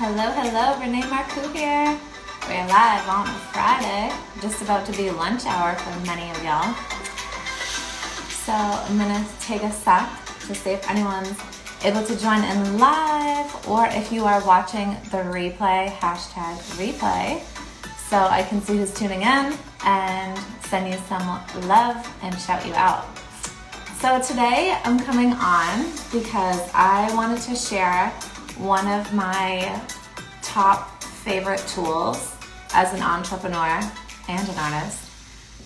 Hello, Renee Marcou here. We're live on a Friday, just about to be lunch hour for many of y'all. So I'm gonna take a sec to see if anyone's able to join in live, or if you are watching the replay, hashtag replay, so I can see who's tuning in and send you some love and shout you out. So today I'm coming on because I wanted to share one of my top favorite tools as an entrepreneur and an artist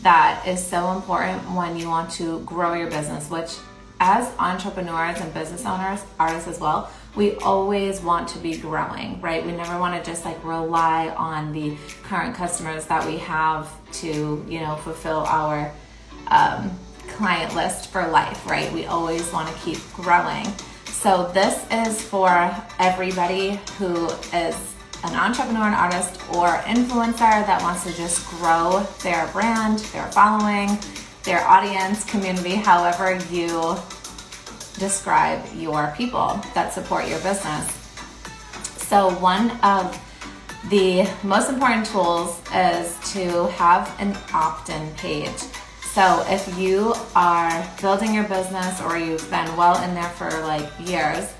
that is so important when you want to grow your business, which as entrepreneurs and business owners, artists as well, we always want to be growing, right? We never want to just rely on the current customers that we have to, fulfill our client list for life, right? We always want to keep growing. So this is for everybody who is an entrepreneur, an artist, or influencer that wants to just grow their brand, their following, their audience, community, however you describe your people that support your business. So one of the most important tools is to have an opt-in page. So if you are building your business or you've been well in there for years,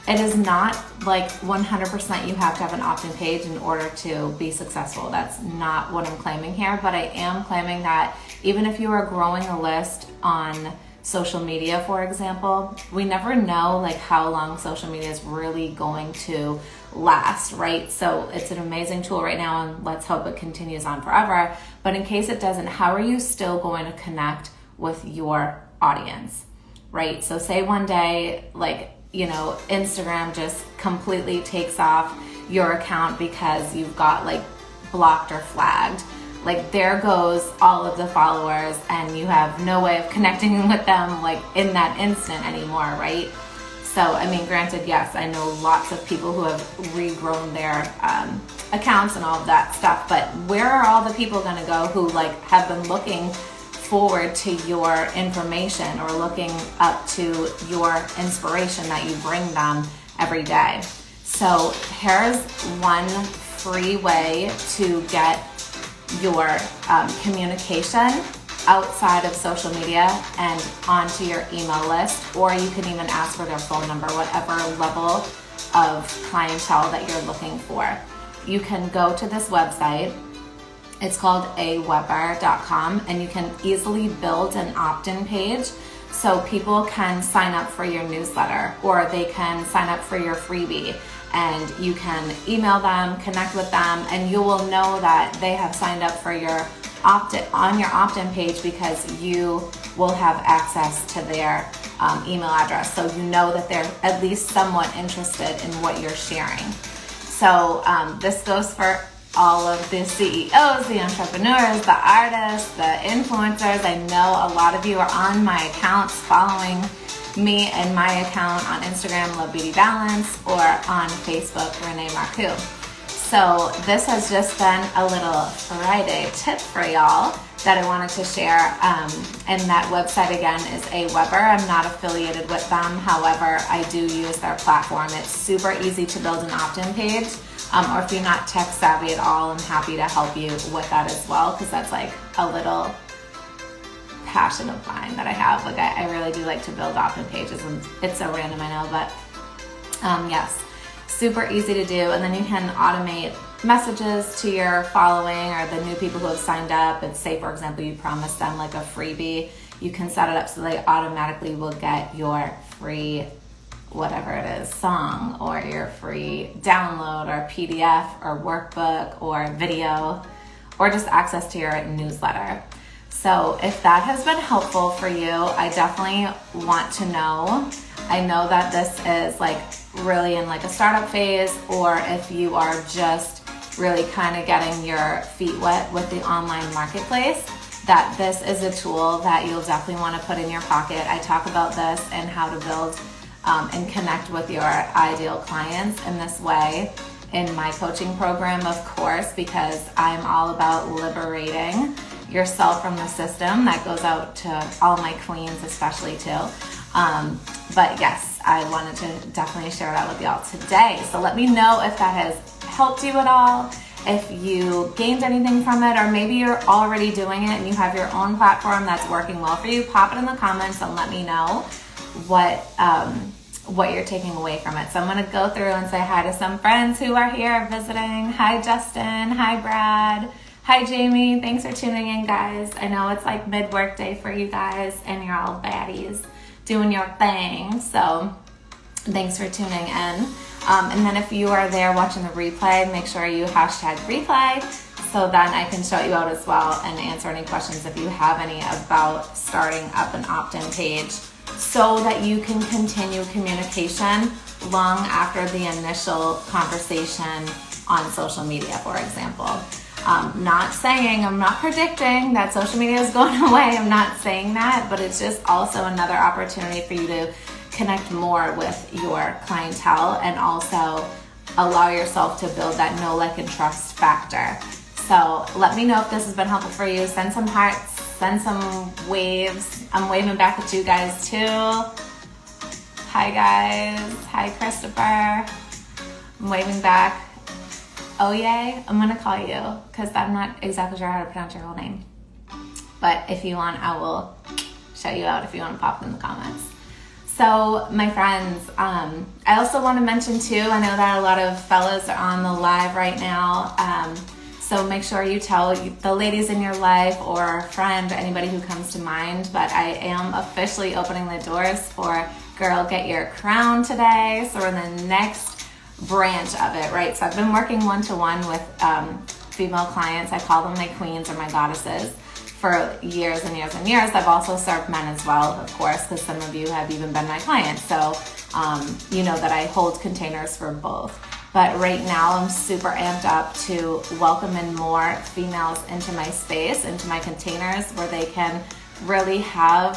it is not 100% you have to have an opt-in page in order to be successful. That's not what I'm claiming here, but I am claiming that even if you are growing a list on social media, for example, we never know how long social media is really going to last, right? So it's an amazing tool right now, and let's hope it continues on forever. But in case it doesn't, how are you still going to connect with your audience, right? So say one day, Instagram just completely takes off your account because you've got blocked or flagged. There goes all of the followers, and you have no way of connecting with them in that instant anymore, right? So, granted, yes, I know lots of people who have regrown their accounts and all of that stuff, but where are all the people going to go who have been looking forward to your information or looking up to your inspiration that you bring them every day? So here's one free way to get your communication outside of social media and onto your email list, or you can even ask for their phone number, whatever level of clientele that you're looking for. You can go to this website. It's called AWeber.com, and you can easily build an opt-in page so people can sign up for your newsletter, or they can sign up for your freebie, and you can email them, connect with them, and you will know that they have signed up for your opt-in page because you will have access to their email address. So you know that they're at least somewhat interested in what you're sharing. So this goes for all of the CEOs, the entrepreneurs, the artists, the influencers. I know a lot of you are on my accounts, following me and my account on Instagram, Love Beauty Balance, or on Facebook, Renee Marcou. So this has just been a little Friday tip for y'all that I wanted to share. And that website again is AWeber. I'm not affiliated with them. However, I do use their platform. It's super easy to build an opt-in page. Or if you're not tech savvy at all, I'm happy to help you with that as well, because that's a little passion of mine that I have. I really do like to build opt-in pages, and it's so random, I know, but yes, super easy to do. And then you can automate messages to your following or the new people who have signed up. And say, for example, you promise them a freebie, you can set it up so they automatically will get your free whatever it is, song, or your free download or PDF or workbook or video, or just access to your newsletter. So if that has been helpful for you, I definitely want to know. I know that this is really in a startup phase, or if you are just really kind of getting your feet wet with the online marketplace, that this is a tool that you'll definitely want to put in your pocket. I talk about this and how to build and connect with your ideal clients in this way in my coaching program, of course, because I'm all about liberating yourself from the system. That goes out to all my queens especially too. But yes, I wanted to definitely share that with y'all today. So let me know if that has helped you at all, if you gained anything from it, or maybe you're already doing it and you have your own platform that's working well for you. Pop it in the comments and let me know what you're taking away from it. So I'm going to go through and say hi to some friends who are here visiting. Hi, Justin. Hi, Brad. Hi, Jamie. Thanks for tuning in, guys. I know it's like mid-work day for you guys and you're all baddies doing your thing. So thanks for tuning in. And then if you are there watching the replay, make sure you hashtag replay so then I can shout you out as well and answer any questions if you have any about starting up an opt-in page so that you can continue communication long after the initial conversation on social media, for example. I'm not predicting that social media is going away. I'm not saying that, but it's just also another opportunity for you to connect more with your clientele and also allow yourself to build that know, like, and trust factor. So let me know if this has been helpful for you. Send some hearts, send some waves. I'm waving back at you guys too. Hi guys. Hi Christopher. I'm waving back. Oh yay, I'm gonna call you because I'm not exactly sure how to pronounce your whole name. But if you want, I will shout you out if you want to pop in the comments. So my friends, I also want to mention too, I know that a lot of fellas are on the live right now. So make sure you tell the ladies in your life or a friend or anybody who comes to mind. But I am officially opening the doors for Girl Get Your Crown today. So we're in the next branch of it, right? So I've been working one-to-one with female clients. I call them my queens or my goddesses for years and years and years. I've also served men as well, of course, because some of you have even been my clients. So you know that I hold containers for both. But right now I'm super amped up to welcome in more females into my space, into my containers, where they can really have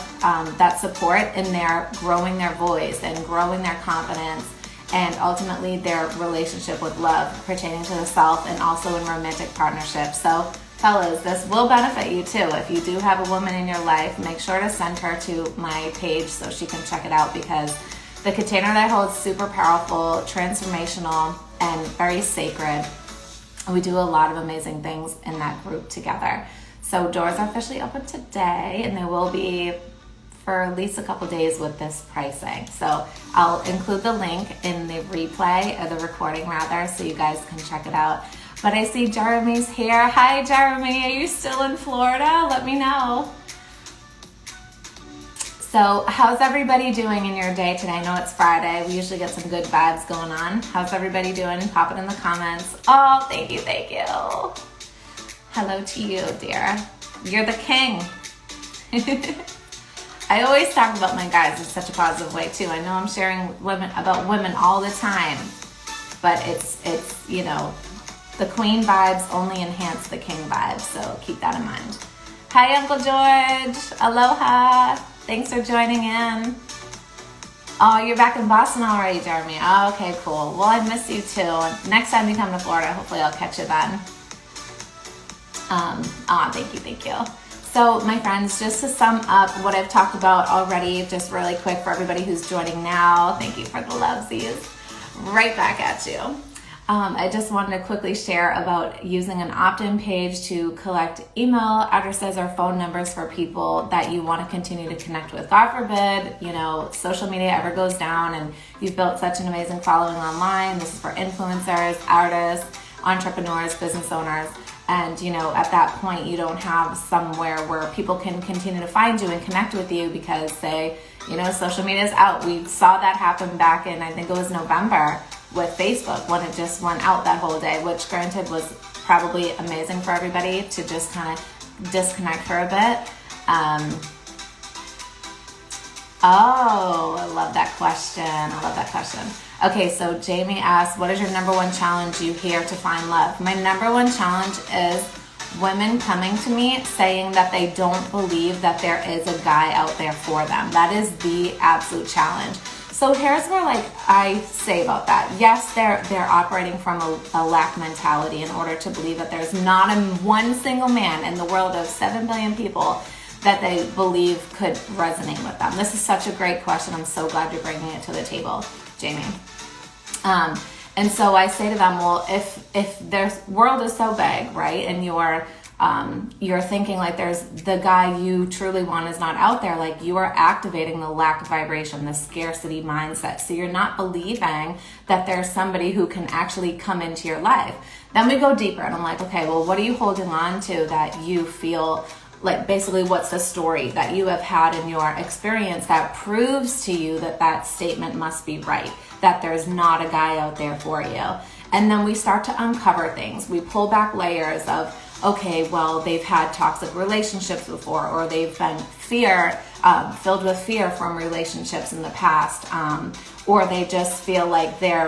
that support in their growing their voice and growing their confidence and ultimately their relationship with love pertaining to the self and also in romantic partnerships. So fellas, this will benefit you too. If you do have a woman in your life, make sure to send her to my page so she can check it out, because the container that I hold is super powerful, transformational, and very sacred. We do a lot of amazing things in that group together. So doors are officially open today, and they will be for at least a couple days with this pricing. So I'll include the link in the replay, or the recording rather, so you guys can check it out. But I see Jeremy's here. Hi Jeremy, are you still in Florida? Let me know. So how's everybody doing in your day today? I know it's Friday. We usually get some good vibes going on. How's everybody doing? Pop it in the comments. Oh, thank you, thank you. Hello to you, dear. You're the king. I always talk about my guys in such a positive way too. I know I'm sharing about women all the time, but it's you know, the queen vibes only enhance the king vibes, so keep that in mind. Hi, Uncle George. Aloha. Thanks for joining in. Oh, you're back in Boston already, Jeremy. Oh, okay, cool. Well, I miss you too. Next time you come to Florida, hopefully I'll catch you then. Thank you. So my friends, just to sum up what I've talked about already, just really quick for everybody who's joining now, thank you for the lovesies. Right back at you. I just wanted to quickly share about using an opt-in page to collect email addresses or phone numbers for people that you want to continue to connect with. God forbid, you know, social media ever goes down and you've built such an amazing following online. This is for influencers, artists, entrepreneurs, business owners. And, you know, at that point, you don't have somewhere where people can continue to find you and connect with you because, say, you know, social media is out. We saw that happen back in, I think it was November, with Facebook when it just went out that whole day, which granted was probably amazing for everybody to just kind of disconnect for a bit. Oh, I love that question. Okay, so Jamie asked, what is your number one challenge you hear to find love? My number one challenge is women coming to me saying that they don't believe that there is a guy out there for them. That is the absolute challenge. So here's where, like, I say about that. Yes, they're operating from a lack mentality in order to believe that there's not one single man in the world of 7 billion people that they believe could resonate with them? This is such a great question. I'm so glad you're bringing it to the table, Jamie. And so I say to them, well, if their world is so big, right, and you're thinking like there's the guy you truly want is not out there, like you are activating the lack of vibration, the scarcity mindset. So you're not believing that there's somebody who can actually come into your life. Then we go deeper and I'm like, okay, well, what are you holding on to that you feel like, basically what's the story that you have had in your experience that proves to you that that statement must be right, that there's not a guy out there for you? And then we start to uncover things. We pull back layers of, okay, well, they've had toxic relationships before, or they've been filled with fear from relationships in the past, or they just feel like their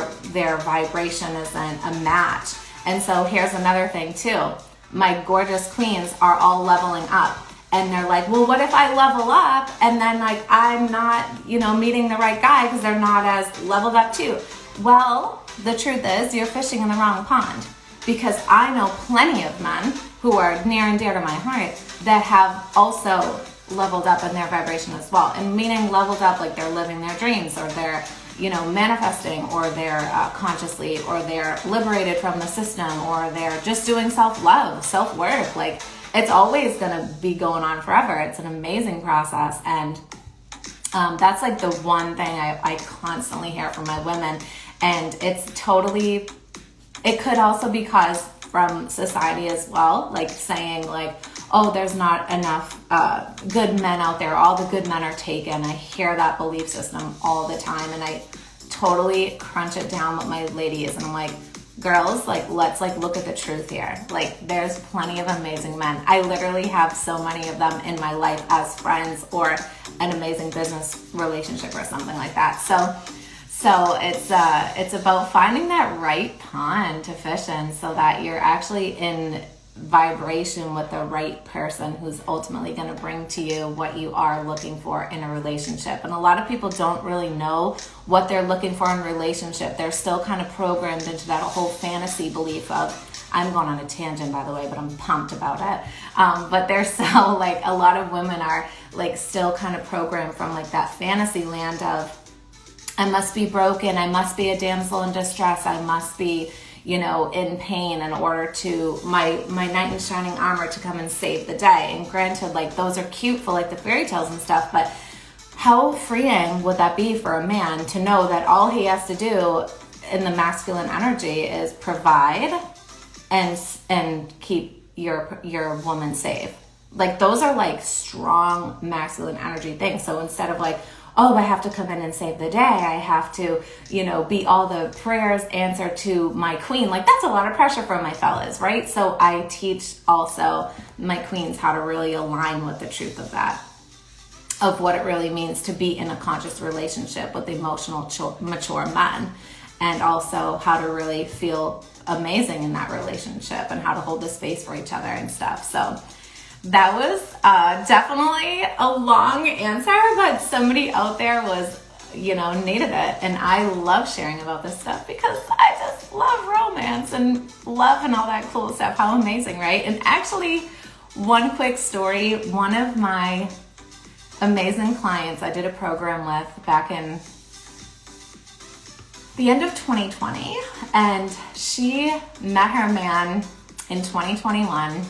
vibration isn't a match. And so here's another thing too. My gorgeous queens are all leveling up. And they're like, well, what if I level up and then like I'm not, meeting the right guy because they're not as leveled up too? Well, the truth is you're fishing in the wrong pond, because I know plenty of men who are near and dear to my heart that have also leveled up in their vibration as well. And meaning leveled up like they're living their dreams, or they're, manifesting, or they're consciously, or they're liberated from the system, or they're just doing self-love, self-work. Like it's always going to be going on forever. It's an amazing process. And that's like the one thing I constantly hear from my women. And it's totally, it could also be caused from society as well, like saying like, oh, there's not enough good men out there. All the good men are taken. I hear that belief system all the time, and I totally crunch it down with my ladies, and I'm like, girls, like let's like look at the truth here. Like there's plenty of amazing men. I literally have so many of them in my life as friends, or an amazing business relationship or something like that. So it's about finding that right pond to fish in, so that you're actually in vibration with the right person who's ultimately going to bring to you what you are looking for in a relationship. And a lot of people don't really know what they're looking for in a relationship. They're still kind of programmed into that whole fantasy belief of, I'm going on a tangent by the way, but I'm pumped about it. But they're still like, a lot of women are like still kind of programmed from like that fantasy land of, I must be broken, I must be a damsel in distress, I must be, in pain in order to my knight in shining armor to come and save the day. And granted, like those are cute for like the fairy tales and stuff, but how freeing would that be for a man to know that all he has to do in the masculine energy is provide and keep your woman safe? Like those are like strong masculine energy things. So instead of like, oh, I have to come in and save the day, I have to, be all the prayers answered to my queen. Like that's a lot of pressure for my fellas, right? So I teach also my queens how to really align with the truth of that, of what it really means to be in a conscious relationship with emotional, mature men, and also how to really feel amazing in that relationship and how to hold the space for each other and stuff. So that was definitely a long answer, but somebody out there was, needed it. And I love sharing about this stuff because I just love romance and love and all that cool stuff. How amazing, right? And actually, one quick story, one of my amazing clients I did a program with back in the end of 2020, and she met her man in 2021.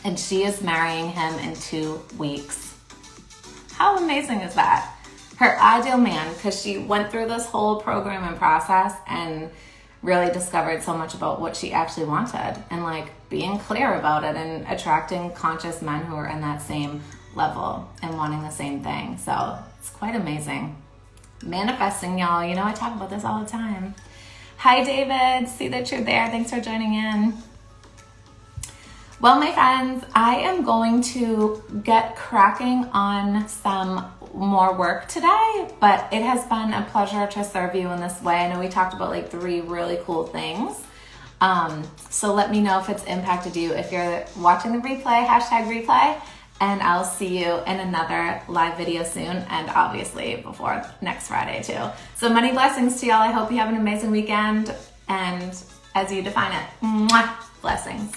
And she is marrying him in 2 weeks. How amazing is that? Her ideal man, because she went through this whole program and process and really discovered so much about what she actually wanted, and like being clear about it and attracting conscious men who are in that same level and wanting the same thing. So it's quite amazing. Manifesting, y'all. I talk about this all the time. Hi, David. See that you're there. Thanks for joining in. Well, my friends, I am going to get cracking on some more work today, but it has been a pleasure to serve you in this way. I know we talked about like 3 really cool things. So let me know if it's impacted you. If you're watching the replay, #replay, and I'll see you in another live video soon, and obviously before next Friday too. So many blessings to y'all. I hope you have an amazing weekend, and as you define it, mwah, blessings.